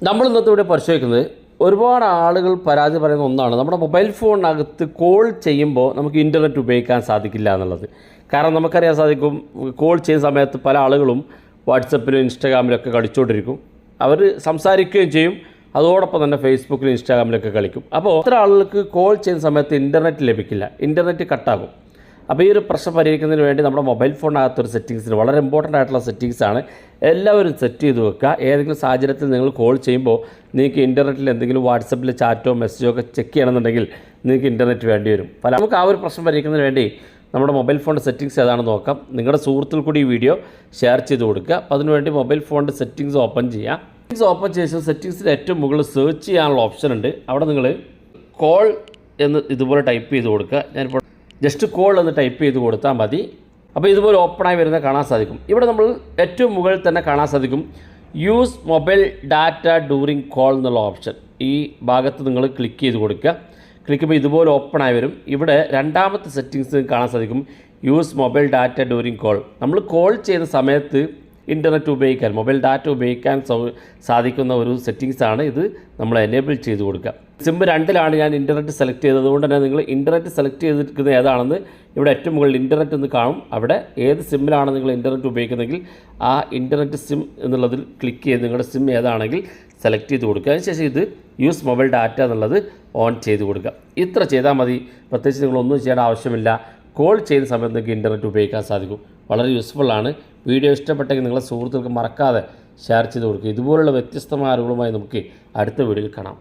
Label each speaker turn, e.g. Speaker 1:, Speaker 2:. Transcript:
Speaker 1: നമ്മൾ ഇന്നത്തെ ഇവിടെ പരിശോധിക്കുന്നത് ഒരുപാട് ആളുകൾ പരാതി പറയുന്ന ഒന്നാണ് നമ്മുടെ മൊബൈൽ ഫോണിനകത്ത് കോൾ ചെയ്യുമ്പോൾ നമുക്ക് ഇൻ്റർനെറ്റ് ഉപയോഗിക്കാൻ സാധിക്കില്ല എന്നുള്ളത്. കാരണം നമുക്കറിയാൻ സാധിക്കും, കോൾ ചെയ്യുന്ന സമയത്ത് പല ആളുകളും വാട്സപ്പിലും ഇൻസ്റ്റാഗ്രാമിലൊക്കെ കളിച്ചുകൊണ്ടിരിക്കും. അവർ സംസാരിക്കുകയും ചെയ്യും, അതോടൊപ്പം തന്നെ ഫേസ്ബുക്കിലും ഇൻസ്റ്റാഗ്രാമിലൊക്കെ കളിക്കും. അപ്പോൾ അത്ര ആളുകൾക്ക് കോൾ ചെയ്യുന്ന സമയത്ത് ഇൻ്റർനെറ്റ് ലഭിക്കില്ല, ഇൻ്റർനെറ്റ് കട്ടാകും. അപ്പോൾ ഈ ഒരു പ്രശ്നം പരിഹരിക്കുന്നതിന് വേണ്ടി നമ്മുടെ മൊബൈൽ ഫോണിനകത്തൊരു സെറ്റിങ്സിന് വളരെ ഇമ്പോർട്ടൻ്റ് ആയിട്ടുള്ള സെറ്റിങ്സാണ്. എല്ലാവരും സെറ്റ് ചെയ്ത് വെക്കുക. ഏതെങ്കിലും സാഹചര്യത്തിൽ നിങ്ങൾ കോൾ ചെയ്യുമ്പോൾ നിങ്ങൾക്ക് ഇൻ്റർനെറ്റിൽ എന്തെങ്കിലും വാട്സപ്പിൽ ചാറ്റോ മെസ്സേജോ ഒക്കെ ചെക്ക് ചെയ്യണമെന്നുണ്ടെങ്കിൽ നിങ്ങൾക്ക് ഇൻ്റർനെറ്റ് വേണ്ടി വരും. നമുക്ക് ആ ഒരു പ്രശ്നം പരിഹരിക്കുന്നതിന് വേണ്ടി നമ്മുടെ മൊബൈൽ ഫോണിൻ്റെ സെറ്റിങ്സ് ഏതാണെന്ന് നോക്കാം. നിങ്ങളുടെ സുഹൃത്തുക്കൾ കൂടി ഈ വീഡിയോ ഷെയർ ചെയ്ത് കൊടുക്കുക. അപ്പോൾ അതിനുവേണ്ടി മൊബൈൽ ഫോണിൻ്റെ സെറ്റിങ്സ് ഓപ്പൺ ചെയ്യുക. സെറ്റിങ്സ് ഓപ്പൺ ചെയ്ത ശേഷം സെറ്റിങ്സിൻ്റെ ഏറ്റവും മുകളിൽ സെർച്ച് ചെയ്യാനുള്ള ഓപ്ഷൻ ഉണ്ട്. അവിടെ നിങ്ങൾ കോൾ എന്ന് ഇതുപോലെ ടൈപ്പ് ചെയ്ത് കൊടുക്കുക. ഞാനിപ്പോൾ ജസ്റ്റ് കോൾ എന്ന് ടൈപ്പ് ചെയ്ത് കൊടുത്താൽ മതി. അപ്പോൾ ഇതുപോലെ ഓപ്പണായി വരുന്നത് കാണാൻ സാധിക്കും. ഇവിടെ നമ്മൾ ഏറ്റവും മുകളിൽ തന്നെ കാണാൻ സാധിക്കും use mobile data during call എന്നുള്ള ഓപ്ഷൻ. ഈ ഭാഗത്ത് നിങ്ങൾ ക്ലിക്ക് ചെയ്ത് കൊടുക്കുക. ക്ലിക്ക് ചെയ്യുമ്പോൾ ഇതുപോലെ ഓപ്പണായി വരും. ഇവിടെ രണ്ടാമത്തെ സെറ്റിങ്സ് കാണാൻ സാധിക്കും use mobile data during call. നമ്മൾ കോൾ ചെയ്യുന്ന സമയത്ത് ഇൻ്റർനെറ്റ് ഉപയോഗിക്കാൻ, മൊബൈൽ ഡാറ്റ ഉപയോഗിക്കാൻ സാധിക്കുന്ന ഒരു സെറ്റിങ്സാണ് ഇത്. നമ്മൾ എനേബിൾ ചെയ്ത് കൊടുക്കുക. സിം 2 ഞാൻ ഇൻ്റർനെറ്റ് സെലക്ട് ചെയ്തത്. അതുകൊണ്ട് തന്നെ നിങ്ങൾ ഇൻ്റർനെറ്റ് സെലക്ട് ചെയ്തിരിക്കുന്നത് ഏതാണെന്ന് ഇവിടെ ഏറ്റവും മുകളിൽ ഇൻ്റർനെറ്റ് എന്ന് കാണും. അവിടെ ഏത് സിമ്മിലാണ് നിങ്ങൾ ഇൻ്റർനെറ്റ് ഉപയോഗിക്കുന്നതെങ്കിൽ ആ ഇൻ്റർനെറ്റ് സിം എന്നുള്ളതിൽ ക്ലിക്ക് ചെയ്ത് നിങ്ങളുടെ സിം ഏതാണെങ്കിൽ സെലക്ട് ചെയ്ത് കൊടുക്കുക. അതിനുശേഷം ഇത് യൂസ് മൊബൈൽ ഡാറ്റ എന്നുള്ളത് ഓൺ ചെയ്ത് കൊടുക്കുക. ഇത്ര ചെയ്താൽ മതി. പ്രത്യേകിച്ച് നിങ്ങളൊന്നും ചെയ്യേണ്ട ആവശ്യമില്ല. കോൾ ചെയ്യുന്ന സമയത്ത് നിങ്ങൾക്ക് ഇൻ്റർനെറ്റ് ഉപയോഗിക്കാൻ സാധിക്കും. വളരെ യൂസ്ഫുള്ളാണ്. വീഡിയോ ഇഷ്ടപ്പെട്ടെങ്കിൽ നിങ്ങളുടെ സുഹൃത്തുക്കൾക്ക് മറക്കാതെ ഷെയർ ചെയ്ത് കൊടുക്കുക. ഇതുപോലുള്ള വ്യത്യസ്തമായ അറിവുകളുമായി നമുക്ക് അടുത്ത വീഡിയോയിൽ കാണാം.